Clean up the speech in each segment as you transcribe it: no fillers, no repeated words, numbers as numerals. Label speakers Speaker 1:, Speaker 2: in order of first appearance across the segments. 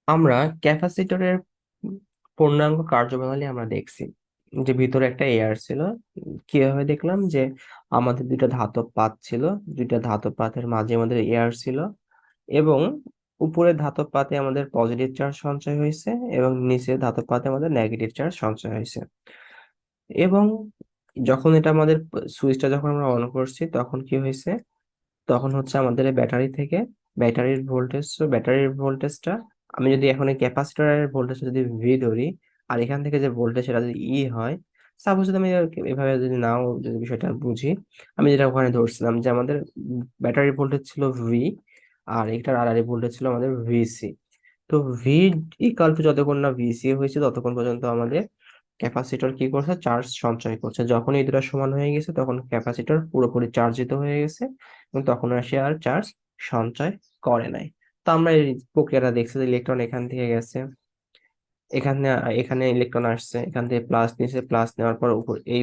Speaker 1: আমরা ক্যাপাসিটরের পূর্ণাঙ্গ কার্যপ্রণালী আমরা দেখছি, যে ভিতরে একটা এয়ার ছিল। কিভাবে দেখলাম, যে আমাদের দুইটা ধাতব পাত ছিল, দুইটা ধাতব পাতের মাঝে আমাদের এয়ার ছিল, এবং উপরের ধাতব পাতে আমাদের পজিটিভ চার্জ সঞ্চয় হয়েছে এবং নিচের ধাতব পাতে আমাদের নেগেটিভ চার্জ সঞ্চয় হয়েছে। এবং যখন এটা আমাদের সুইচটা যখন আমরা অন করছি তখন কি হয়েছে, তখন হচ্ছে আমাদের ব্যাটারি থেকে ব্যাটারির ভোল্টেজটা, আমি যদি এখন এই ক্যাপাসিটরের ভোল্টেজটা যদি ভি ধরি, আর এখান থেকে যে ভোল্টেজ সেটা যদি ই হয়, সাপোজ যদি আমি এভাবে যদি নাও যদি বিষয়টা বুঝি, আমি যেটা ওখানে ধরছিলাম যে আমাদের ব্যাটারির ভোল্টেজ ছিল ভি, আর এটার আর ভোল্টেজ ছিল আমাদের ভিসি। তো ভি ইকাল টু যতক্ষণ না ভিসি হয়েছে ততক্ষণ পর্যন্ত আমাদের ক্যাপাসিটর কি করছে, চার্জ সঞ্চয় করছে। যখন এই দুটো সমান হয়ে গেছে তখন ক্যাপাসিটর পুরোপুরি চার্জিত হয়ে গেছে, এবং তখন আর সে আর চার্জ সঞ্চয় করে নাই। তো আমরা এই প্রক্রিয়াটা দেখছি যে ইলেকট্রন এখান থেকে গেছে, এখানে এখানে ইলেকট্রন আসছে, এখান থেকে প্লাস নিচে, প্লাস নেওয়ার পর উপর এই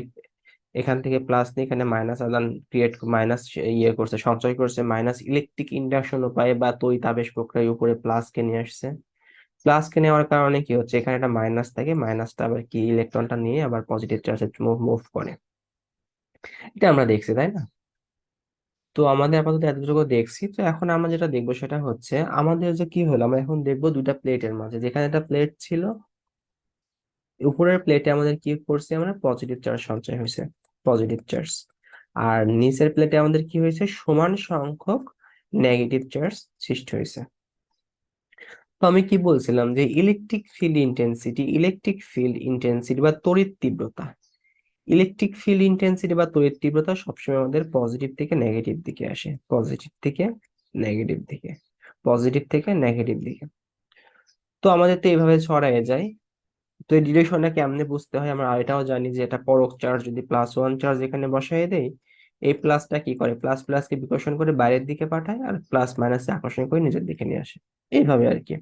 Speaker 1: এখান থেকে প্লাস নিয়ে এখানে মাইনাস আদান ক্রিয়েট, মাইনাস ইয়ে করছে, সঞ্চয় করছে, মাইনাস ইলেকট্রিক ইন্ডাকশন উপায়ে বা তড়িতাবেশ প্রক্রিয়ায় উপরে প্লাস কে নিয়ে আসছে। প্লাস কে নেওয়ার কারণে কি হচ্ছে, এখানে একটা মাইনাস থাকে, মাইনাসটা আবার কি ইলেকট্রনটা নিয়ে আবার পজিটিভ চার্জে মুভ মুভ করে। এটা আমরা দেখছি, তাই না? তো আমাদের আপাতত এতটুকু দেখছি। তো এখন আমরা যেটা দেখবো সেটা হচ্ছে আমাদের যে কি হলো, আমরা এখন দেখবো দুইটা প্লেটের মাঝে, যেখানে একটা প্লেট ছিল, উপরের প্লেটে আমাদের কি করছে, আমরা পজিটিভ চার্জ সঞ্চয় হয়েছে, পজিটিভ চার্জ। আর নিচের প্লেটে আমাদের কি হয়েছে, সমান সংখ্যক নেগেটিভ চার্জ সৃষ্টি হয়েছে। তো আমি কি বলছিলাম, যে ইলেকট্রিক ফিল্ড ইন্টেন্সিটি বা তড়িৎ তীব্রতা, ইলেকট্রিক ফিল্ড ইন্টেন্সিটি বা তড়িৎ তীব্রতা সবসময় আমাদের পজিটিভ থেকে নেগেটিভ দিকে আসে, পজিটিভ থেকে নেগেটিভ দিকে, পজিটিভ থেকে নেগেটিভ দিকে। তো আমাদের তো এইভাবে ছড়ায় যায়। তো এই ডিরেকশনটা কেমনে বুঝতে হয়, আমরা এটাও জানি যে এটা পরোক্ষ চার্জ, যদি +1 চার্জ এখানে বসাই দেই, এই প্লাসটা কি করে, প্লাস প্লাসকে বিকর্ষণ করে বাইরের দিকে পাঠায়, আর প্লাস মাইনাসকে আকর্ষণ করে নিজের দিকে নিয়ে আসে, এইভাবে আর কি।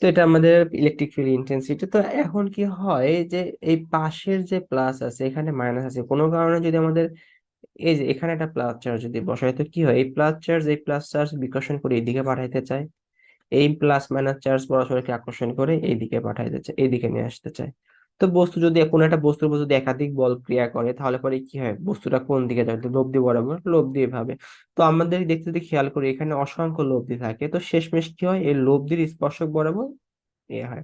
Speaker 1: তো এটা আমাদের ইলেকট্রিক ফিল্ড ইন্টেন্সিটি। তো এখন কি হয়, যে এই পাশের যে প্লাস আছে এখানে মাইনাস আছে, কোনো কারণে যদি আমাদের এই যে এখানে একটা প্লাস চার্জ যদি বসাই, তো কি হয়, এই প্লাস চার্জ বিকর্ষণ করে এইদিকে পাঠাইতে চায়, এই প্লাস মাইনাস চার্জ পরস্পরকে আকর্ষণ করে এইদিকে পাঠাইতে চায়, এইদিকে নিয়ে আসতে চায়। তো বস্তু যদি কোনো একটা বস্তুর উপর যদি একাধিক বল ক্রিয়া করে তাহলে পরে কি হয়, বস্তুটা কোন দিকে যাবে, তো লব্ধি বরাবর, লব্ধি ভাবে। তো আমাদের দেখতে যদি খেয়াল করি এখানে অসংখ্য লব্ধি থাকে, তো শেষমেশ কি হয়, এই লব্ধির স্পর্শক বরাবর এ হয়।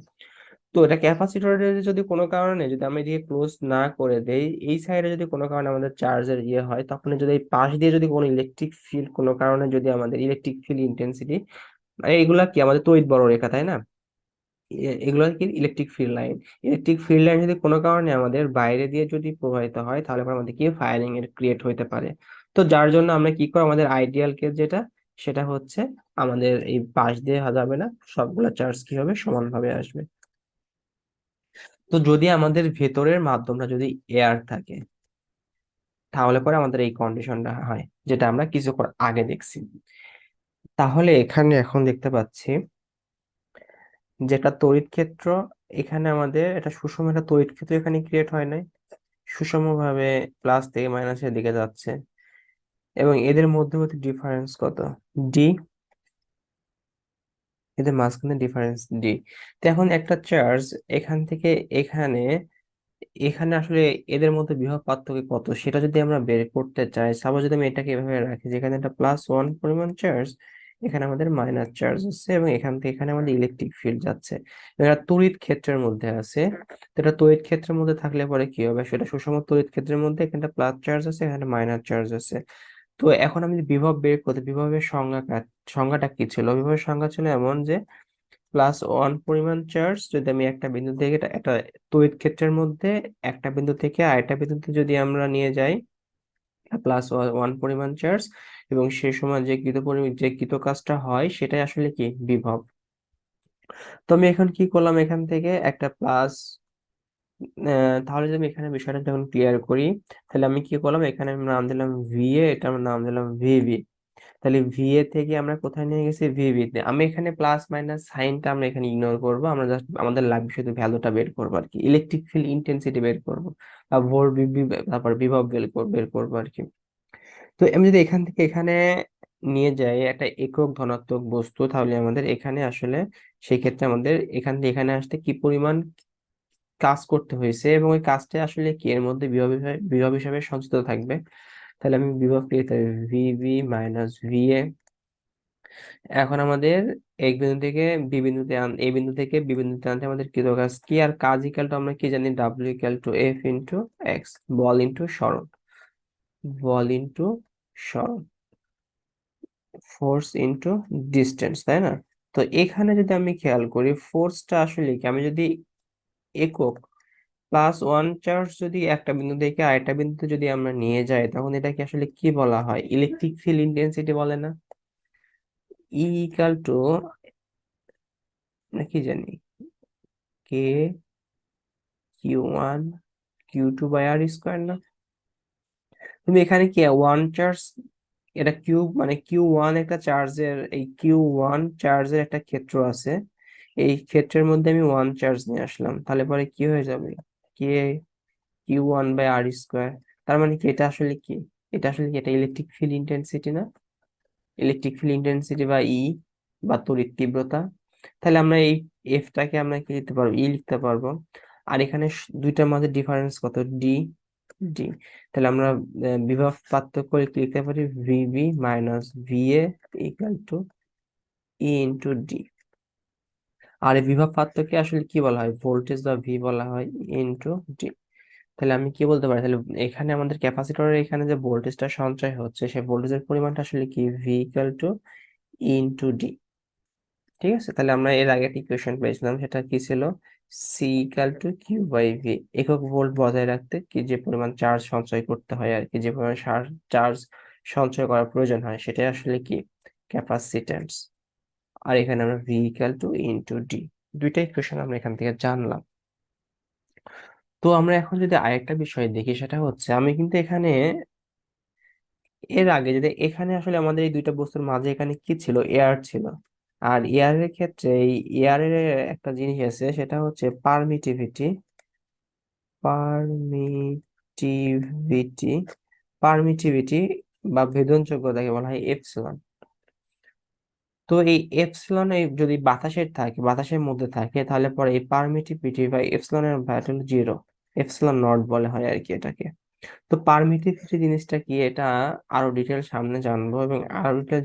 Speaker 1: তো এটা ক্যাপাসিটরের যদি কোনো কারণে যদি আমি এদিকে ক্লোজ না করে দেই, এই সাইডে যদি কোনো কারণে আমাদের চার্জের ইয়ে হয়, তখন যদি এই পাশ দিয়ে যদি কোনো ইলেকট্রিক ফিল্ড কোনো কারণে যদি আমাদের ইলেকট্রিক ফিল্ড ইন্টেন্সিটি, এইগুলা কি আমাদের তড়িৎ বড় রেখা, তাই না? এগুলো কি electric field line, electric field line যদি কোনো কারণে আমাদের বাইরে দিয়ে যদি প্রবাহিত হয় তাহলে পরে আমাদের কি ফায়ারিং এর ক্রিয়েট হইতে পারে। তো যার জন্য আমরা কি করব, আমাদের আইডিয়াল কেস যেটা, সেটা হচ্ছে আমাদের এই পাশ দিয়ে যাবে না, সবগুলা চার্জ কি হবে, সমানভাবে আসবে। তো যদি আমাদের ভেতরের মাধ্যমটা যদি এয়ার থাকে তাহলে পরে আমাদের এই কন্ডিশনটা হয়, যেটা আমরা কিছুক্ষণ আগে দেখছি। তাহলে এখানে এখন দেখতে পাচ্ছি যেটা তড়িৎ ক্ষেত্র, এখানে আমাদের এটা সুষম একটা তড়িৎ ক্ষেত্র এখানে ক্রিয়েট হয় নাই, সুষম ভাবে প্লাস থেকে মাইনাসের দিকে যাচ্ছে, এবং এদের মধ্যবর্তী ডিফারেন্স কত, ডি, এদের মাঝখানে ডিফারেন্স ডি। তো এখন একটা চার্জ এখান থেকে এখানে, এখানে আসলে এদের মধ্যে বিভব পার্থক্য কত সেটা যদি আমরা বের করতে চাই, সাপোজ যদি আমি এটাকে এভাবে রাখি, যেখানে একটা +1 পরিমাণ চার্জ, এখানে আমাদের মাইনাস চার্জ আছে, এবং এখান থেকে এখানে আমাদের ইলেকট্রিক ফিল্ড যাচ্ছে, এবং এটা তড়িৎ ক্ষেত্রের মধ্যে আছে। তো এটা তড়িৎ ক্ষেত্রের মধ্যে থাকলে পরে কি হবে, সেটা সুষম তড়িৎ ক্ষেত্রের মধ্যে এখানে প্লাস চার্জ আছে, এখানে মাইনাস চার্জ আছে। তো এখন আমি যদি বিভব বের করতে, বিভবের সংজ্ঞাটা কি ছিল, বিভবের সংজ্ঞা ছিল এমন যে +1 পরিমাণ চার্জ যদি আমি একটা বিন্দু থেকে একটা তড়িৎ ক্ষেত্রের মধ্যে একটা বিন্দু থেকে আরেকটা বিন্দুতে যদি আমরা নিয়ে যাই, +1 পরিমাণ চার্জ, এবং সেই সময় যে কৃত কাজটা হয় সেটাই আসলে কি বিভব। তো আমি এখন কি করলাম, এখান থেকে একটা প্লাস, তাহলে যদি আমি এখানে বিষয়টা যখন ক্লিয়ার করি, তাহলে আমি কি করলাম, এখানে আমি নাম দিলাম ভিএ, এটা আমি নাম দিলাম ভিভি। তাহলে ভিএ থেকে আমরা কোথায় নিয়ে গেছি, ভিভি তে। আমি এখানে প্লাস মাইনাস সাইনটা আমরা এখানে ইগনোর করব, আমরা জাস্ট আমাদের লাগবে শুধু ভ্যালুটা বের করবো আর কি, ইলেকট্রিক ফিল্ড ইন্টেন্সিটি বের করবো, বা তারপর বিভব বের করবো আর কি। তো আমি যদি এখান থেকে এখানে নিয়ে যাই একটা একক ধনাত্মক বস্তু, তাহলে আমাদের এখানে আসলে সেই ক্ষেত্রে আমাদের এখান থেকে এখানে আসতে কি পরিমাণ কাজ করতে হয়েছে এবং ওই কাজটা আসলে কি এর মধ্যে বিভব হিসাবে সঞ্চিত থাকবে। তাহলে আমি বিভব লিখতে হবে ভিভি মাইনাস ভিএ। এখন আমাদের এক বিন্দু থেকে বি বিন্দুতে এই বিন্দু থেকে বি বিন্দুতে আনতে আমাদের কৃত কাজ কি, আর কাজ ইকাল টু আমরা কি জানি, W equal to F into x, ball into সরণ, বল ইন্টু সরণ, ফোর্স ইন্টু ডিস্টেন্স, তাই না? তো এখানে যদি আমি খেয়াল করি ফোর্সটা আসলে কি, আমি যদি একক প্লাস ওয়ান চার্জ যদি একটা বিন্দু থেকে আরেকটা বিন্দুতে যদি আমরা নিয়ে যাই, তখন এটাকে আসলে কি বলা হয়, ইলেকট্রিক ফিল্ড ইন্টেন্সিটি বলে না? ই ইকাল টু কি জানি, K Q one Q two by R square না? তুমি এখানে কি ওয়ান চার্জ, এটা কিউব মানে কিউ ওয়ান একটা চার্জের, এই কিউ ওয়ান চার্জের একটা ক্ষেত্র আছে, এই ক্ষেত্রের মধ্যে আমি ওয়ান চার্জ নিয়ে আসলাম, তাহলে পরে কি হয়ে যাবে, K Q one by R square. তার মানে কি এটা আসলে কি, এটা আসলে কি এটা ইলেকট্রিক ফিল্ড ইন্টেন্সিটি না? ইলেকট্রিক ফিল্ড ইন্টেন্সিটি বা ই বা তড়িৎ তীব্রতা। তাহলে আমরা এই এফটাকে আমরা কি লিখতে পারবো, ই লিখতে পারবো। আর এখানে দুইটার মধ্যে ডিফারেন্স কত, ডি, ডি। তাহলে আমরা বিভব পার্থক্য লিখতে পারি VB minus VA equal to E into D. আর এই বিভব পার্থক্যকে আসলে কি বলা হয়, ভোল্টেজ বা ভি বলা হয়, ইন্টু ডি। তাহলে আমি কি বলতে পারি, তাহলে এখানে আমাদের ক্যাপাসিটরের এখানে যে ভোল্টেজটা সঞ্চয় হচ্ছে সেই ভোল্টেজের পরিমাণটা আসলে কি, V equal to into D. ঠিক আছে, তাহলে আমরা এর আগে একটা ইকুয়েশন পেয়েছিলাম, সেটা কি ছিল, C equal to Q by V. একক ভোল্ট বজায় রাখতে কি যে পরিমাণ চার্জ সঞ্চয় করতে হয় আর কি, যে পরিমাণ চার্জ সঞ্চয় করার প্রয়োজন হয়, সেটাই আসলে কি ক্যাপাসিট্যান্স। আর এখানে আমরা V equal to into D, দুইটা ইকুয়েশন আমরা এখান থেকে জানলাম। তো আমরা এখন যদি আরেকটা বিষয় দেখি, সেটা হচ্ছে আমি কিন্তু এখানে এর আগে যদি এখানে আসলে আমাদের এই দুইটা বস্তুর মাঝে এখানে কি ছিল, এয়ার ছিল। আর এয়ারের ক্ষেত্রে এই এয়ারের একটা জিনিস আছে, সেটা হচ্ছে পারমিটিভিটি, পারমিটিভিটি পারমিটিভিটি বা ভেদনযোগ্যতাকে বলা হয় এপসিলন। তো এই এপসিলন এই যদি বাতাসের থাকে, বাতাসের মধ্যে থাকে, তাহলে পরে এই পারমিটিভিটি বা এপসিলনের ভ্যালু জিরো, এপসিলন নট বলা হয় আর কি এটাকে। তো পারমিটিভিটি জিনিসটা কি, এটা আরো ডিটেল সামনে জানবো, এবং আরো ডিটেল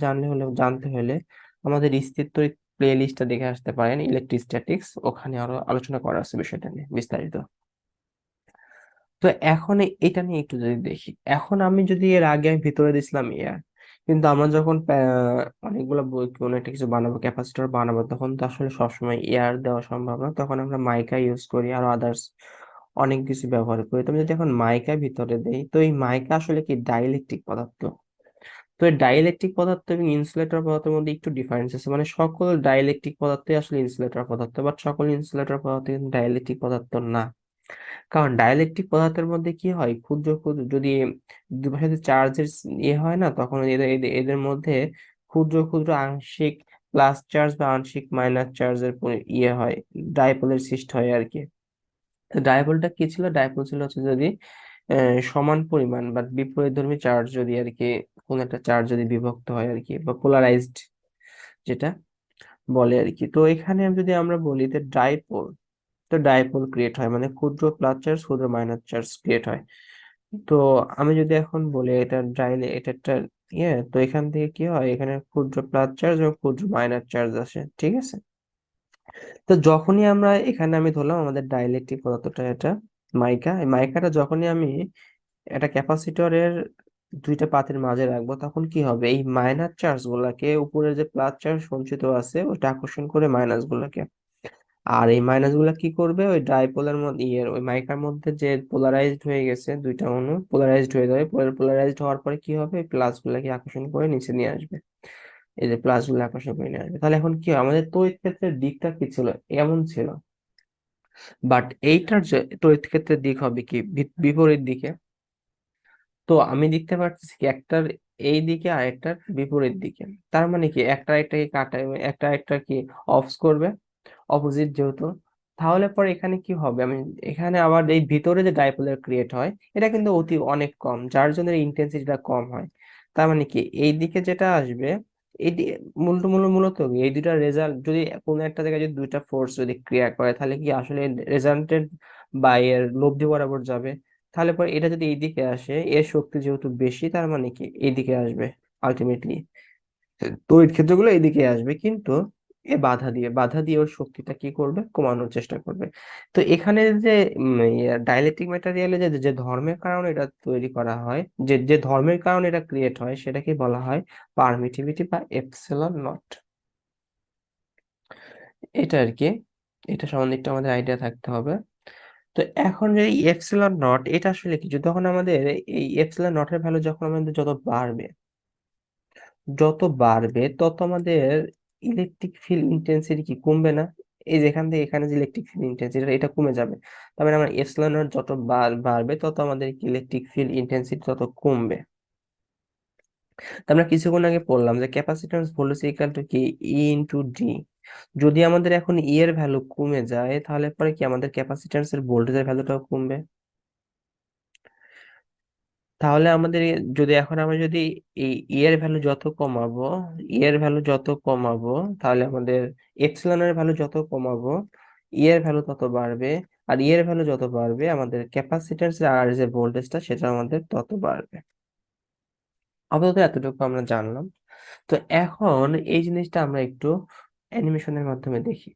Speaker 1: জানতে হলে আমাদের স্থির তড়িৎ প্লে লিস্টটা দেখে আসতে পারেন, ইলেকট্রোস্ট্যাটিক্স, ওখানে আরো আলোচনা করা আছে বিষয়টা নিয়ে বিস্তারিত। তো এখন এটা নিয়ে একটু যদি দেখি, এখন আমি যদি এর আগে আমি ভিতরে দিছিলাম এয়ার, কিন্তু আমরা যখন অনেকগুলো কোনো একটা কিছু বানাবো, ক্যাপাসিটর বানাবো, তখন তো আসলে সবসময় এয়ার দেওয়া সম্ভব না, তখন আমরা মাইকা ইউজ করি আর আদার্স অনেক কিছু ব্যবহার করি। তো আমি যদি এখন মাইকা ভিতরে দেই, তো এই মাইকা আসলে কি ডাইইলেকট্রিক পদার্থ। তো এই ডাইইলেকট্রিক পদার্থ এবং ইনসুলেটর পদার্থের মধ্যে একটু ডিফারেন্স আছে, মানে সকল ডাইইলেকট্রিক পদার্থই আসলে ইনসুলেটর পদার্থ, বাট সকল ইনসুলেটর পদার্থ কিন্তু ডাইইলেকট্রিক পদার্থ না। কারণ ডাইইলেকট্রিক পদার্থের মধ্যে কি হয়, ক্ষুদ্র ক্ষুদ্র যদি দুপাশে চার্জের ইয়ে হয় না, তখন এদের এদের এদের মধ্যে ক্ষুদ্র ক্ষুদ্র আংশিক প্লাস চার্জ বা আংশিক মাইনাস চার্জের ইয়ে হয়, ডাইপোলের সৃষ্টি হয় আর কি। ডাইপোলটা কি ছিল, ডাইপোল ছিল হচ্ছে যদি সমান পরিমাণ বা বিপরীতধর্মী চার্জ যদি আর কি, কোন একটা চার্জ যদি বিভক্ত হয় আর কি, বা পোলারাইজড যেটা বলে আর কি। তো এখানে যদি আমরা বলি যে ডাইপোল, তো ডাইপোল ক্রিয়েট হয় মানে ক্ষুদ্র প্লাস চার্জ ক্ষুদ্র মাইনাস চার্জ ক্রিয়েট হয়। তো আমি যদি এখন বলি এটা এটা একটা ইয়ে, তো এখান থেকে কি হয়, এখানে ক্ষুদ্র প্লাস চার্জ এবং ক্ষুদ্র মাইনাস চার্জ আসে, ঠিক আছে? তো যখনই আমরা এখানে আমি ধরলাম আমাদের ডাইইলেকট্রিক পদার্থটা এটা মাইকা, এই মাইকাটা যখনই আমি একটা ক্যাপাসিটরের দুইটা পাতের মাঝে রাখবো, তখন কি হবে, এই মাইনাস চার্জ গুলাকে উপরে যে প্লাস চার্জ সঞ্চিত আছে ওটা আকর্ষণ করে মাইনাস গুলাকে, আর এই মাইনাস গুলা কি করবে, ওই ডাইপোলের মধ্যে ওই মাইকার মধ্যে যে পোলারাইজড হয়ে গেছে দুইটা অণু, পোলারাইজড হয়ে যাবে, পোলারাইজড হওয়ার পরে কি হবে, প্লাস গুলাকে আকর্ষণ করে নিচে নিয়ে আসবে, এই যে প্লাস গুলো আকর্ষণ করে নিয়ে আসবে। তাহলে এখন কি হয়, আমাদের তড়িৎ ক্ষেত্রের দিকটা কি ছিল, এমন ছিল, বাট এইটার যে তড়িৎ ক্ষেত্রের দিক হবে কি বিপরীত দিকে। তো আমি দেখতে পাচ্ছি কি একটার এই দিকে আর একটার বিপরীত দিকে, তার মানে কি একটা একটাকে কাটায়, একটা একটা কি অফস করবে, অপোজিট যেহেতু। তাহলে পরে এখানে কি হবে, আমি এখানে আবার এই ভিতরে যে ডাইপোলার ক্রিয়েট হয়, এটা কিন্তু অনেক কম, যার জন্য ইন্টেন্সিটিটা কম হয়। তার মানে কি এই দিকে যেটা আসবে এই মূলত এই দুইটা রেজাল্ট যদি কোনো একটা জায়গায় যদি দুইটা ফোর্স যদি ক্রিয়া করে তাহলে কি আসলে রেজাল্টেন্ট বা এর লব্ধি বরাবর যাবে। তাহলে পরে এটা যদি এইদিকে আসে, এর শক্তি যেহেতু বেশি, তার মানে কি এইদিকে আসবে আলটিমেটলি। তড়িৎ ক্ষেত্রগুলো এইদিকে আসবে, কিন্তু এ বাধা দিয়ে ওর শক্তিটা কি করবে, কমানোর চেষ্টা করবে। তো এখানে যে ডাইলেকট্রিক ম্যাটেরিয়ালে যে যে ধর্মের কারণে এটা তৈরি করা হয়, যে যে ধর্মের কারণে এটা ক্রিয়েট হয়, সেটাকে বলা হয় পারমিটিভিটি বা এপসিলন নট। এটা আর কি, এটা সম্বন্ধে একটু আমাদের আইডিয়া থাকতে হবে। তো এখন যে এই এপসিলন নট এটা আসলে কি, যখন আমাদের এই এপসিলন নটের ভ্যালু যখন আমাদের যত বাড়বে তত আমাদের ইলেকট্রিক ফিল্ড ইন্টেন্সিটি কি কমবে না? এই যেখান থেকে এখানে যে ইলেকট্রিক ফিল্ড ইন্টেন্সিটি এটা কমে যাবে। তার মানে আমার এপসিলন নট যত বাড়বে তত আমাদের ইলেকট্রিক ফিল্ড ইন্টেন্সিটি তত কমবে। তো আমরা কিছুক্ষণ আগে পড়লাম যে ক্যাপাসিট্যান্স ভোল্টেজ ইকুয়াল টু কি, ই ইনটু ডি। যদি আমাদের এখন ই এর ভ্যালু কমে যায়, তাহলে পরে কি আমাদের ক্যাপাসিট্যান্স এর ভোল্টেজের ভ্যালুটাও কমবে। তাহলে আমাদের যদি এখন আমরা যদি এই ই এর ভ্যালু যত কমাবো, ই এর ভ্যালু যত কমাবো, তাহলে আমাদের এপসিলন এর ভ্যালু যত কমাবো, ই এর ভ্যালু তত বাড়বে। আর ই এর ভ্যালু যত বাড়বে, আমাদের ক্যাপাসিট্যান্স আর যে ভোল্টেজটা সেটা আমাদের তত বাড়বে। আপাতত এতটুকু আমরা জানলাম। তো এখন এই জিনিসটা আমরা একটু অ্যানিমেশনের মাধ্যমে দেখি।